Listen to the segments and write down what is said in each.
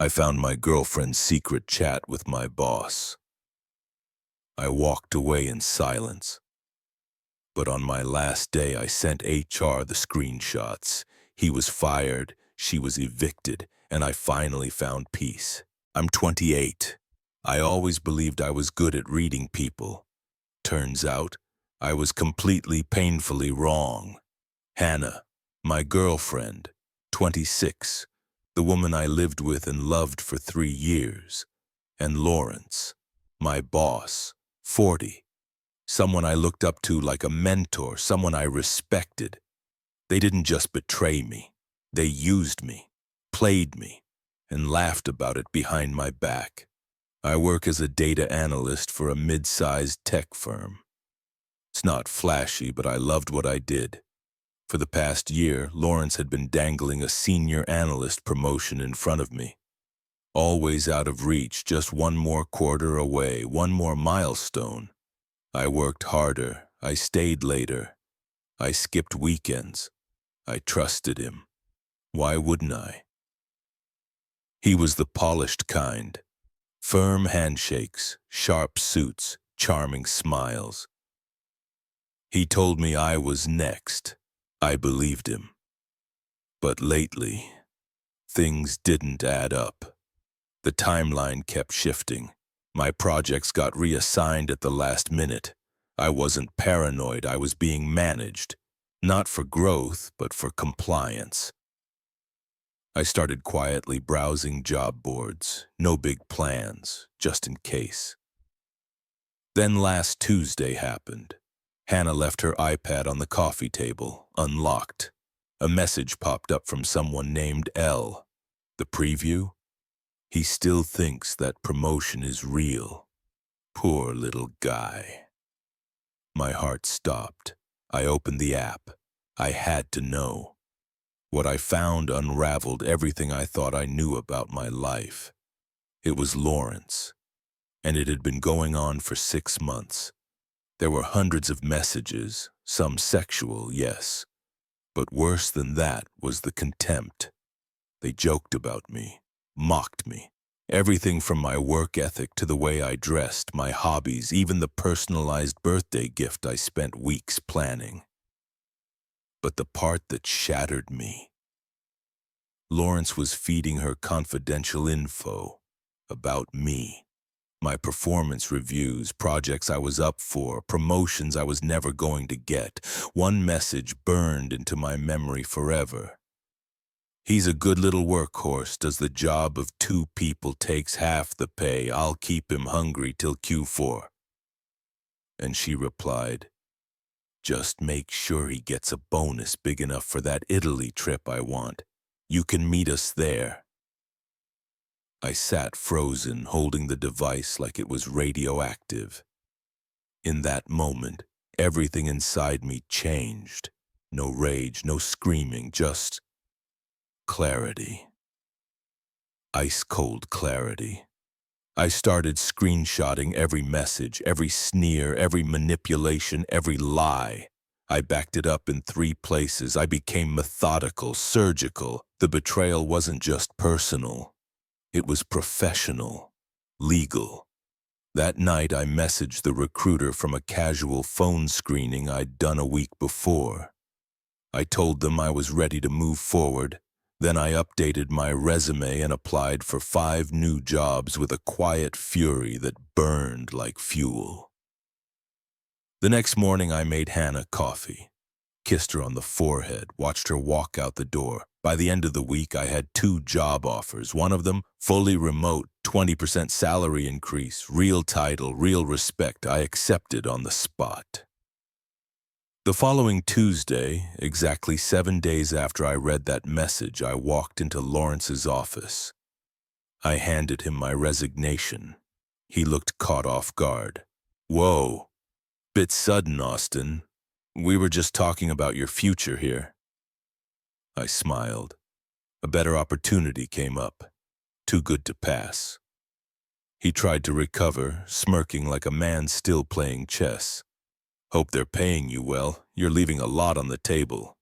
I found my girlfriend's secret chat with my boss. I walked away in silence. But on my last day, I sent HR the screenshots. He was fired, she was evicted, and I finally found peace. I'm 28. I always believed I was good at reading people. Turns out, I was completely painfully wrong. Hannah, my girlfriend, 26, the woman I lived with and loved for 3 years. And Lawrence, my boss, 40. Someone I looked up to like a mentor, someone I respected. They didn't just betray me. They used me, played me, and laughed about it behind my back. I work as a data analyst for a mid-sized tech firm. It's not flashy, but I loved what I did. For the past year, Lawrence had been dangling a senior analyst promotion in front of me. Always out of reach, just one more quarter away, one more milestone. I worked harder, I stayed later, I skipped weekends. I trusted him. Why wouldn't I? He was the polished kind. Firm handshakes, sharp suits, charming smiles. He told me I was next. I believed him. But lately, things didn't add up. The timeline kept shifting. My projects got reassigned at the last minute. I wasn't paranoid, I was being managed. Not for growth, but for compliance. I started quietly browsing job boards. No big plans, just in case. Then last Tuesday happened. Hannah left her iPad on the coffee table, unlocked. A message popped up from someone named L. The preview? He still thinks that promotion is real. Poor little guy. My heart stopped. I opened the app. I had to know. What I found unraveled everything I thought I knew about my life. It was Lawrence, and it had been going on for 6 months. There were hundreds of messages, some sexual, yes. But worse than that was the contempt. They joked about me, mocked me. Everything from my work ethic to the way I dressed, my hobbies, even the personalized birthday gift I spent weeks planning. But the part that shattered me, Lawrence was feeding her confidential info about me. My performance reviews, projects I was up for, promotions I was never going to get. One message burned into my memory forever. He's a good little workhorse, does the job of 2 people, takes half the pay. I'll keep him hungry till Q4. And she replied, just make sure he gets a bonus big enough for that Italy trip I want. You can meet us there. I sat frozen, holding the device like it was radioactive. In that moment, everything inside me changed. No rage, no screaming, just clarity. Ice-cold clarity. I started screenshotting every message, every sneer, every manipulation, every lie. I backed it up in 3 places. I became methodical, surgical. The betrayal wasn't just personal. It was professional, legal. That night, I messaged the recruiter from a casual phone screening I'd done a week before. I told them I was ready to move forward. Then I updated my resume and applied for 5 new jobs with a quiet fury that burned like fuel. The next morning, I made Hannah coffee, kissed her on the forehead, watched her walk out the door. By the end of the week, I had 2 job offers. One of them, fully remote, 20% salary increase, real title, real respect. I accepted on the spot. The following Tuesday, exactly 7 days after I read that message, I walked into Lawrence's office. I handed him my resignation. He looked caught off guard. Whoa, bit sudden, Austin. We were just talking about your future here. I smiled. A better opportunity came up. Too good to pass. He tried to recover, smirking like a man still playing chess. Hope they're paying you well. You're leaving a lot on the table.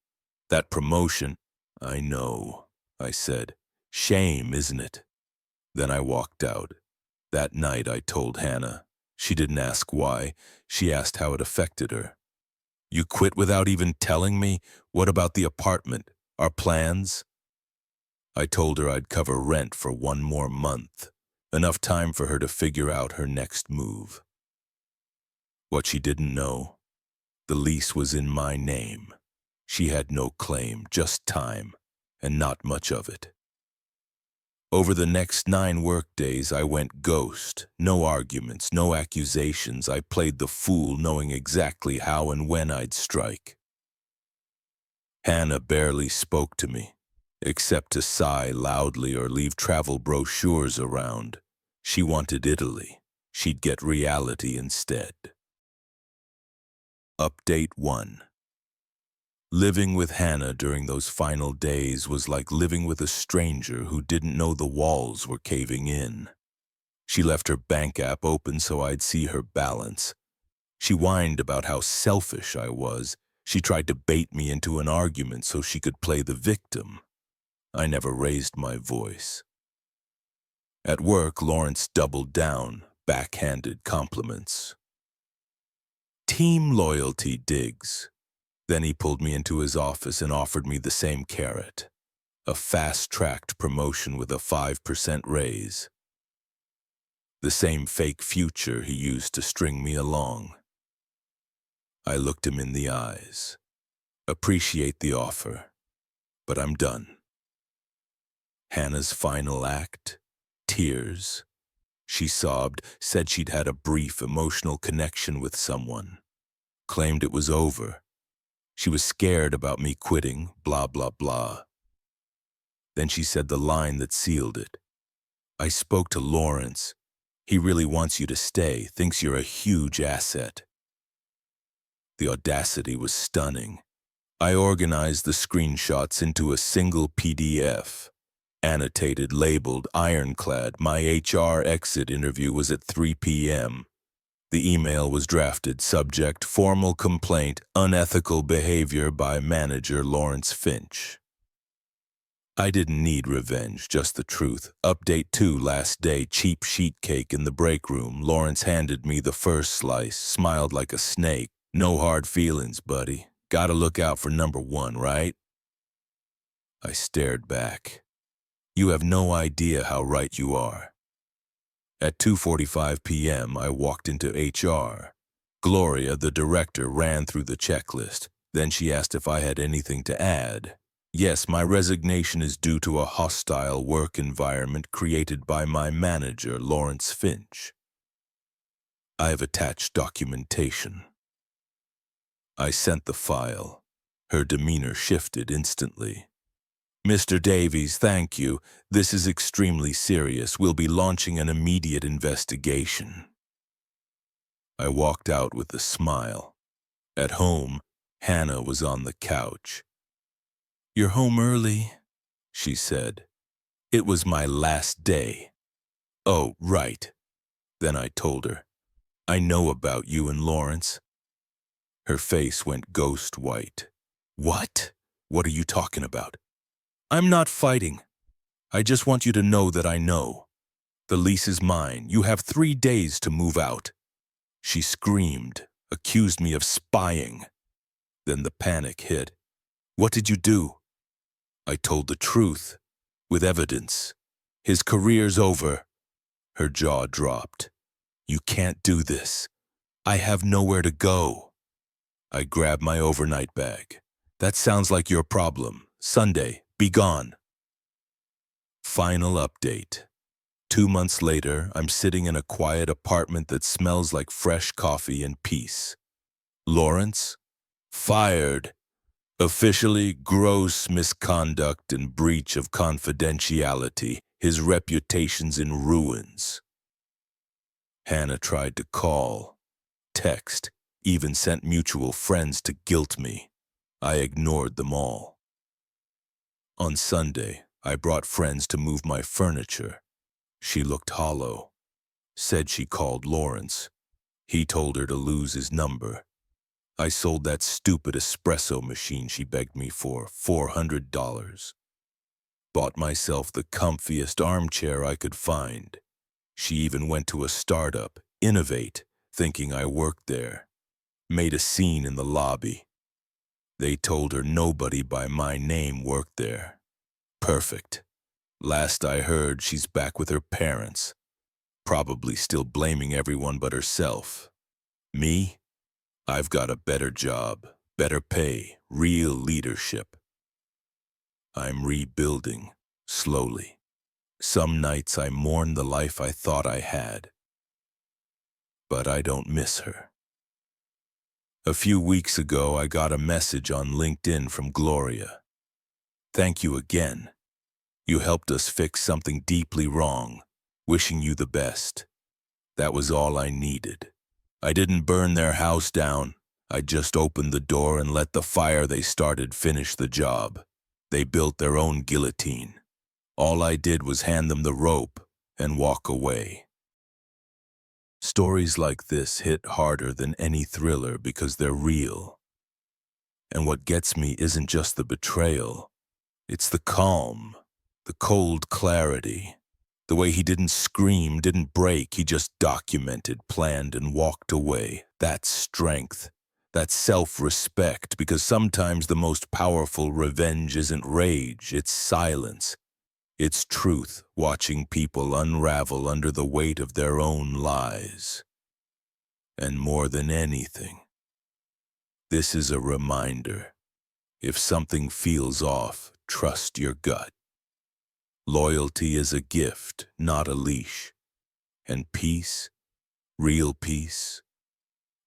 That promotion, I know, I said. Shame, isn't it? Then I walked out. That night I told Hannah. She didn't ask why. She asked how it affected her. You quit without even telling me? What about the apartment? Our plans? I told her I'd cover rent for 1 more month. Enough time for her to figure out her next move. What she didn't know, the lease was in my name. She had no claim, just time, and not much of it. Over the next 9 workdays, I went ghost. No arguments, no accusations. I played the fool, knowing exactly how and when I'd strike. Hannah barely spoke to me, except to sigh loudly or leave travel brochures around. She wanted Italy. She'd get reality instead. Update 1. Living with Hannah during those final days was like living with a stranger who didn't know the walls were caving in. She left her bank app open so I'd see her balance. She whined about how selfish I was. She tried to bait me into an argument so she could play the victim. I never raised my voice. At work, Lawrence doubled down, backhanded compliments. Team loyalty, Diggs. Then he pulled me into his office and offered me the same carrot, a fast-tracked promotion with a 5% raise. The same fake future he used to string me along. I looked him in the eyes. Appreciate the offer, but I'm done. Hannah's final act? Tears. She sobbed, said she'd had a brief emotional connection with someone, claimed it was over. She was scared about me quitting, blah, blah, blah. Then she said the line that sealed it. I spoke to Lawrence. He really wants you to stay, thinks you're a huge asset. The audacity was stunning. I organized the screenshots into a single PDF. Annotated, labeled, ironclad. My HR exit interview was at 3 p.m. The email was drafted, subject, formal complaint, unethical behavior by manager Lawrence Finch. I didn't need revenge, just the truth. Update 2, last day, cheap sheet cake in the break room. Lawrence handed me the first slice, smiled like a snake. No hard feelings, buddy. Gotta look out for number 1, right? I stared back. You have no idea how right you are. At 2:45 p.m., I walked into HR. Gloria, the director, ran through the checklist. Then she asked if I had anything to add. Yes, my resignation is due to a hostile work environment created by my manager, Lawrence Finch. I have attached documentation. I sent the file. Her demeanor shifted instantly. Mr. Davies, thank you. This is extremely serious. We'll be launching an immediate investigation. I walked out with a smile. At home, Hannah was on the couch. You're home early, she said. It was my last day. Oh, right. Then I told her. I know about you and Lawrence. Her face went ghost white. What? What are you talking about? I'm not fighting. I just want you to know that I know. The lease is mine. You have 3 days to move out. She screamed, accused me of spying. Then the panic hit. What did you do? I told the truth, with evidence. His career's over. Her jaw dropped. You can't do this. I have nowhere to go. I grabbed my overnight bag. That sounds like your problem. Sunday, be gone. Final update. 2 months later, I'm sitting in a quiet apartment that smells like fresh coffee and peace. Lawrence? Fired. Officially, gross misconduct and breach of confidentiality. His reputation's in ruins. Hannah tried to call, text, even sent mutual friends to guilt me. I ignored them all. On Sunday, I brought friends to move my furniture. She looked hollow. Said she called Lawrence. He told her to lose his number. I sold that stupid espresso machine she begged me for, $400. Bought myself the comfiest armchair I could find. She even went to a startup, Innovate, thinking I worked there. Made a scene in the lobby. They told her nobody by my name worked there. Perfect. Last I heard, she's back with her parents, probably still blaming everyone but herself. Me? I've got a better job, better pay, real leadership. I'm rebuilding, slowly. Some nights I mourn the life I thought I had. But I don't miss her. A few weeks ago, I got a message on LinkedIn from Gloria. Thank you again. You helped us fix something deeply wrong. Wishing you the best. That was all I needed. I didn't burn their house down. I just opened the door and let the fire they started finish the job. They built their own guillotine. All I did was hand them the rope and walk away. Stories like this hit harder than any thriller because they're real. And what gets me isn't just the betrayal. It's the calm, the cold clarity. The way he didn't scream, didn't break, he just documented, planned, and walked away. That's strength. That's self-respect, because sometimes the most powerful revenge isn't rage, it's silence. It's truth, watching people unravel under the weight of their own lies. And more than anything, this is a reminder. If something feels off, trust your gut. Loyalty is a gift, not a leash. And peace, real peace,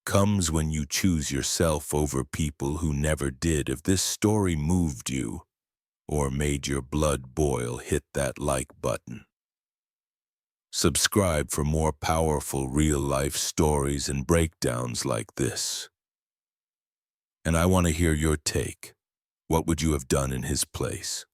comes when you choose yourself over people who never did. If this story moved you or made your blood boil, hit that like button. Subscribe for more powerful real-life stories and breakdowns like this. And I want to hear your take. What would you have done in his place?